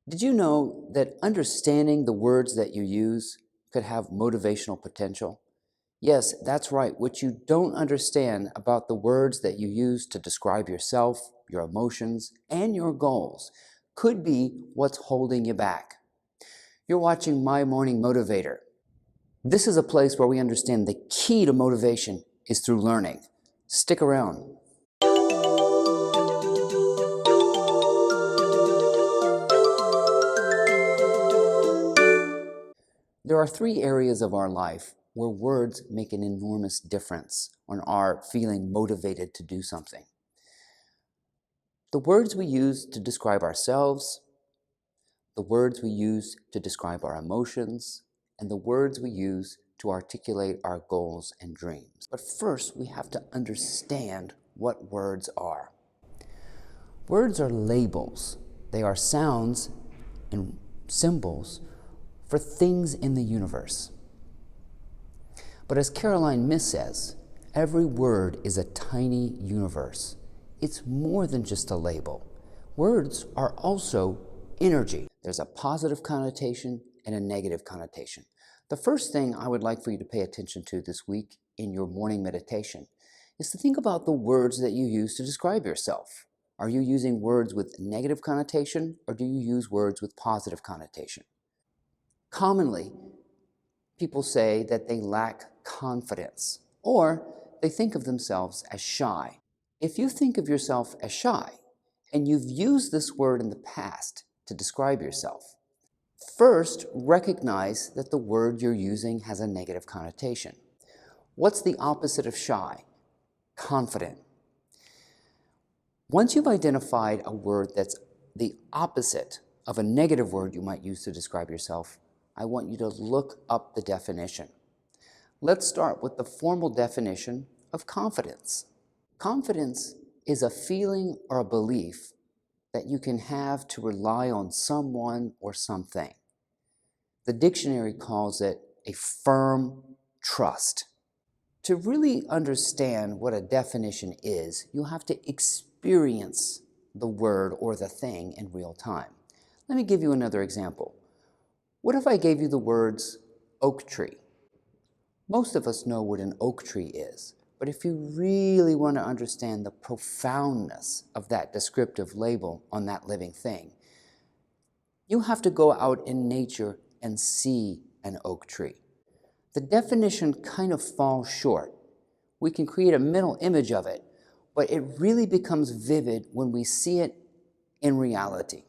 Did you know that understanding the words that you use could have motivational potential? Yes, that's right. What you don't understand about the words that you use to describe yourself, your emotions, and your goals could be what's holding you back. You're watching My Morning Motivator. This is a place where we understand the key to motivation is through learning. Stick around. There are three areas of our life where words make an enormous difference on our feeling motivated to do something. The words we use to describe ourselves, the words we use to describe our emotions, and the words we use to articulate our goals and dreams. But first, we have to understand what words are. Words are labels. They are sounds and symbols for things in the universe. But as Caroline Myss says, every word is a tiny universe. It's more than just a label. Words are also energy. There's a positive connotation and a negative connotation. The first thing I would like for you to pay attention to this week in your morning meditation is to think about the words that you use to describe yourself. Are you using words with negative connotation, or do you use words with positive connotation? Commonly, people say that they lack confidence, or they think of themselves as shy. If you think of yourself as shy, and you've used this word in the past to describe yourself, first recognize that the word you're using has a negative connotation. What's the opposite of shy? Confident. Once you've identified a word that's the opposite of a negative word you might use to describe yourself, I want you to look up the definition. Let's start with the formal definition of confidence. Confidence is a feeling or a belief that you can have to rely on someone or something. The dictionary calls it a firm trust. To really understand what a definition is, you have to experience the word or the thing in real time. Let me give you another example. What if I gave you the words oak tree? Most of us know what an oak tree is, but if you really want to understand the profoundness of that descriptive label on that living thing, you have to go out in nature and see an oak tree. The definition kind of falls short. We can create a mental image of it, but it really becomes vivid when we see it in reality.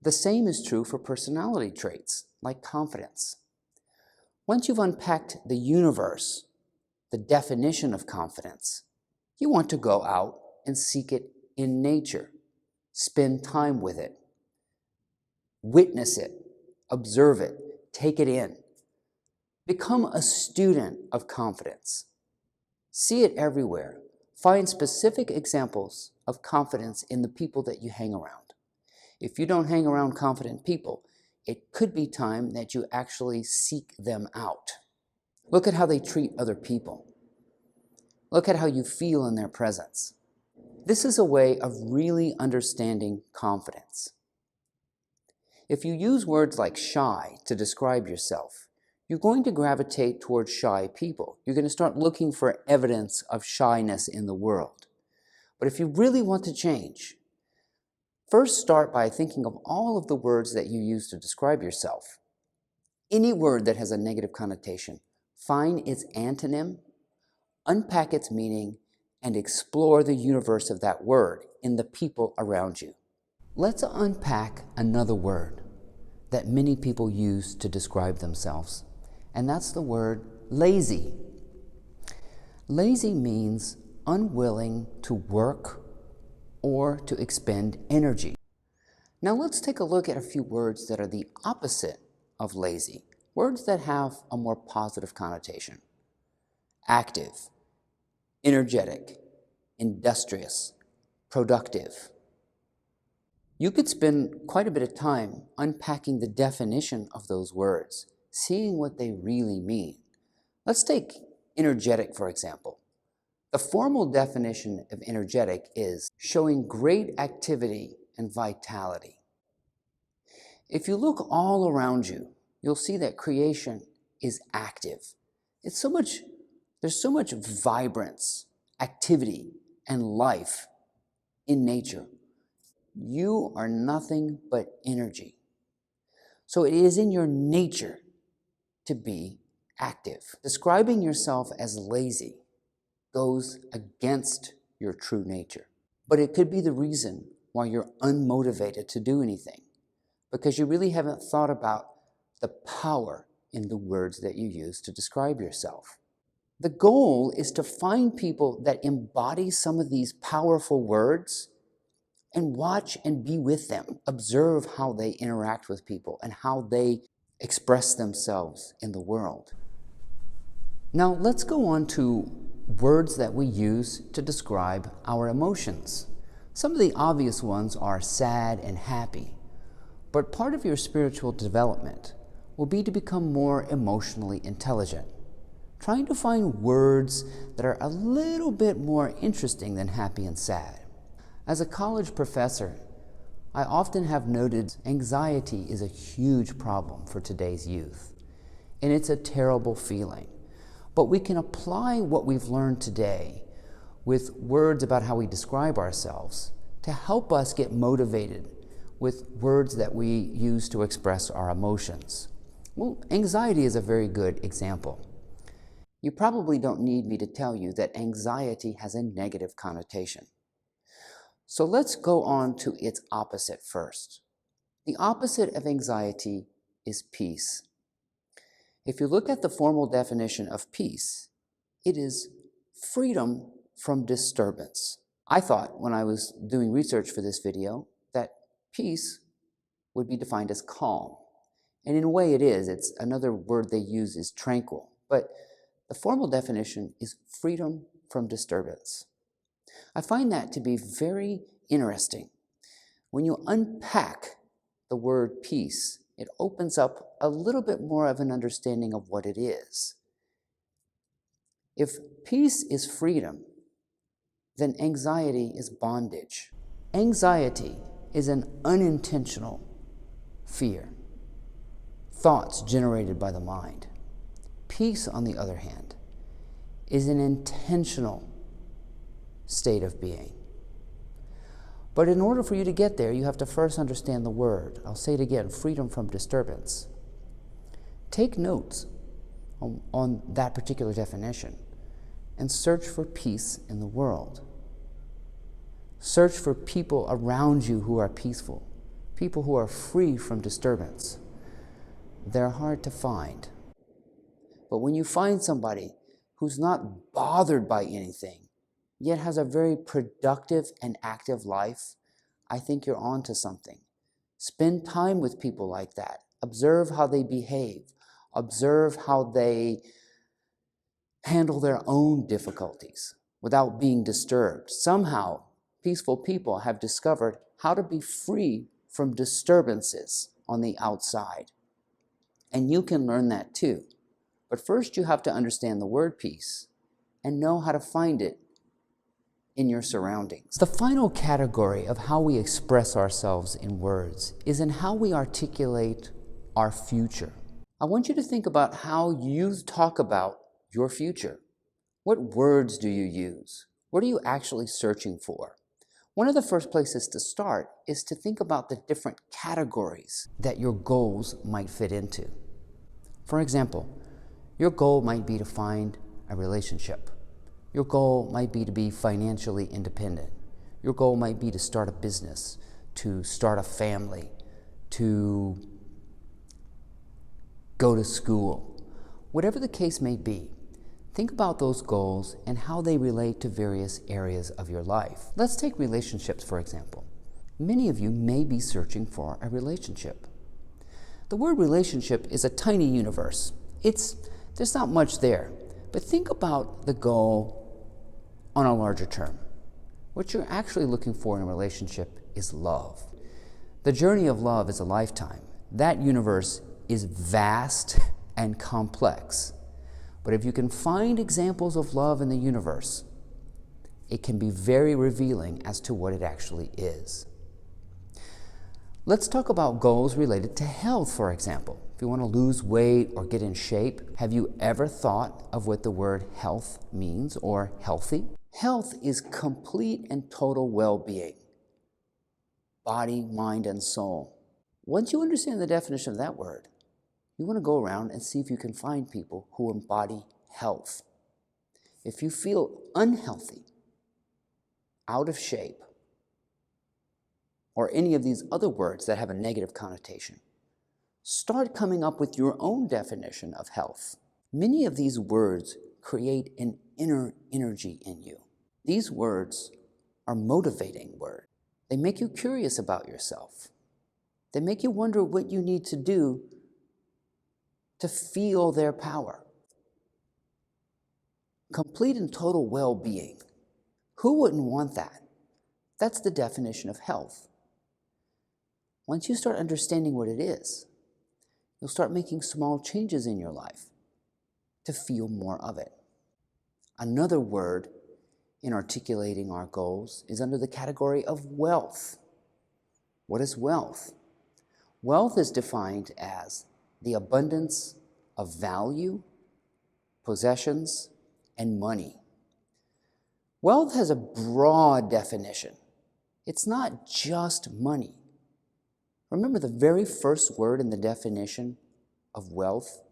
The same is true for personality traits, like confidence. Once you've unpacked the universe, the definition of confidence, you want to go out and seek it in nature. Spend time with it. Witness it. Observe it. Take it in. Become a student of confidence. See it everywhere. Find specific examples of confidence in the people that you hang around. If you don't hang around confident people, it could be time that you actually seek them out. Look at how they treat other people. Look at how you feel in their presence. This is a way of really understanding confidence. If you use words like shy to describe yourself, you're going to gravitate towards shy people. You're going to start looking for evidence of shyness in the world. But if you really want to change, first start by thinking of all of the words that you use to describe yourself. Any word that has a negative connotation, find its antonym, unpack its meaning, and explore the universe of that word in the people around you. Let's unpack another word that many people use to describe themselves, and that's the word lazy. Lazy means unwilling to work or to expend energy. Now let's take a look at a few words that are the opposite of lazy, words that have a more positive connotation. Active, energetic, industrious, productive. You could spend quite a bit of time unpacking the definition of those words, seeing what they really mean. Let's take energetic, for example. The formal definition of energetic is showing great activity and vitality. If you look all around you, you'll see that creation is active. There's so much vibrance, activity, and life in nature. You are nothing but energy. So it is in your nature to be active. Describing yourself as lazy goes against your true nature. But it could be the reason why you're unmotivated to do anything, because you really haven't thought about the power in the words that you use to describe yourself. The goal is to find people that embody some of these powerful words and watch and be with them. Observe how they interact with people and how they express themselves in the world. Now let's go on to words that we use to describe our emotions. Some of the obvious ones are sad and happy, but part of your spiritual development will be to become more emotionally intelligent, trying to find words that are a little bit more interesting than happy and sad. As a college professor, I often have noted anxiety is a huge problem for today's youth, and it's a terrible feeling. But we can apply what we've learned today with words about how we describe ourselves to help us get motivated with words that we use to express our emotions. Well, anxiety is a very good example. You probably don't need me to tell you that anxiety has a negative connotation. So let's go on to its opposite first. The opposite of anxiety is peace. If you look at the formal definition of peace, it is freedom from disturbance. I thought when I was doing research for this video that peace would be defined as calm. And in a way it is. It's another word they use is tranquil. But the formal definition is freedom from disturbance. I find that to be very interesting. When you unpack the word peace, it opens up a little bit more of an understanding of what it is. If peace is freedom, then anxiety is bondage. Anxiety is an unintentional fear, thoughts generated by the mind. Peace, on the other hand, is an intentional state of being. But in order for you to get there, you have to first understand the word. I'll say it again, freedom from disturbance. Take notes on that particular definition and search for peace in the world. Search for people around you who are peaceful, people who are free from disturbance. They're hard to find. But when you find somebody who's not bothered by anything, yet has a very productive and active life, I think you're on to something. Spend time with people like that. Observe how they behave. Observe how they handle their own difficulties without being disturbed. Somehow, peaceful people have discovered how to be free from disturbances on the outside. And you can learn that too. But first you have to understand the word peace and know how to find it in your surroundings. The final category of how we express ourselves in words is in how we articulate our future. I want you to think about how you talk about your future. What words do you use? What are you actually searching for? One of the first places to start is to think about the different categories that your goals might fit into. For example, your goal might be to find a relationship. Your goal might be to be financially independent. Your goal might be to start a business, to start a family, to go to school. Whatever the case may be, think about those goals and how they relate to various areas of your life. Let's take relationships, for example. Many of you may be searching for a relationship. The word relationship is a tiny universe. There's not much there. But think about the goal on a larger term. What you're actually looking for in a relationship is love. The journey of love is a lifetime. That universe is vast and complex. But if you can find examples of love in the universe, it can be very revealing as to what it actually is. Let's talk about goals related to health, for example. If you want to lose weight or get in shape, have you ever thought of what the word health means or healthy? Health is complete and total well-being, body, mind, and soul. Once you understand the definition of that word, you want to go around and see if you can find people who embody health. If you feel unhealthy, out of shape, or any of these other words that have a negative connotation, start coming up with your own definition of health. Many of these words create an inner energy in you. These words are motivating words. They make you curious about yourself. They make you wonder what you need to do to feel their power. Complete and total well-being. Who wouldn't want that? That's the definition of health. Once you start understanding what it is, you'll start making small changes in your life to feel more of it. Another word in articulating our goals is under the category of wealth. What is wealth? Wealth is defined as the abundance of value, possessions, and money. Wealth has a broad definition. It's not just money. Remember, the very first word in the definition of wealth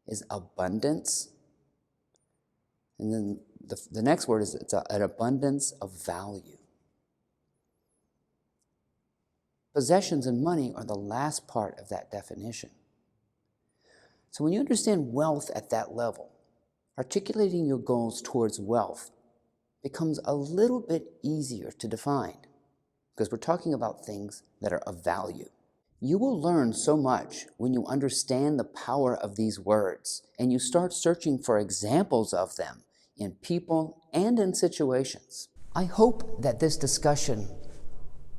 is abundance. And then the next word is an abundance of value. Possessions and money are the last part of that definition. So when you understand wealth at that level, articulating your goals towards wealth becomes a little bit easier to define because we're talking about things that are of value. You will learn so much when you understand the power of these words and you start searching for examples of them in people and in situations. I hope that this discussion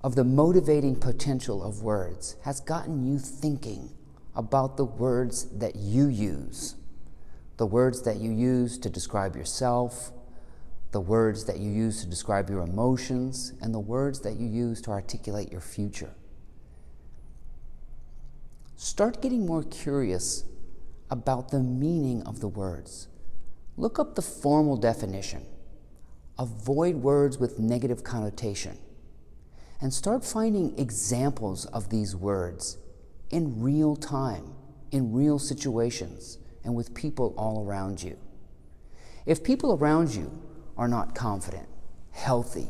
of the motivating potential of words has gotten you thinking about the words that you use. The words that you use to describe yourself, the words that you use to describe your emotions, and the words that you use to articulate your future. Start getting more curious about the meaning of the words. Look up the formal definition. Avoid words with negative connotation. And start finding examples of these words in real time, in real situations, and with people all around you. If people around you are not confident, healthy,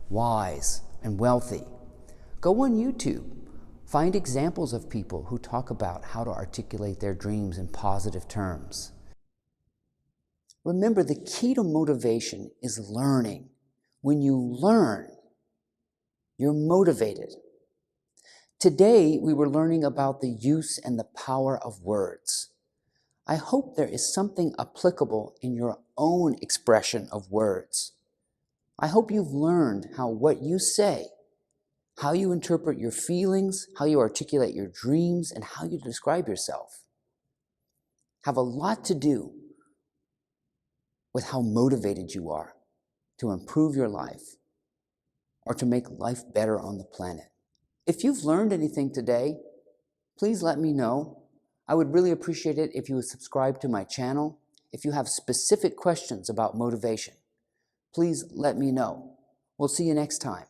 wise, and wealthy, go on YouTube. Find examples of people who talk about how to articulate their dreams in positive terms. Remember, the key to motivation is learning. When you learn, you're motivated. Today, we were learning about the use and the power of words. I hope there is something applicable in your own expression of words. I hope you've learned how what you say, how you interpret your feelings, how you articulate your dreams, and how you describe yourself have a lot to do with how motivated you are to improve your life or to make life better on the planet. If you've learned anything today, please let me know. I would really appreciate it if you would subscribe to my channel. If you have specific questions about motivation, please let me know. We'll see you next time.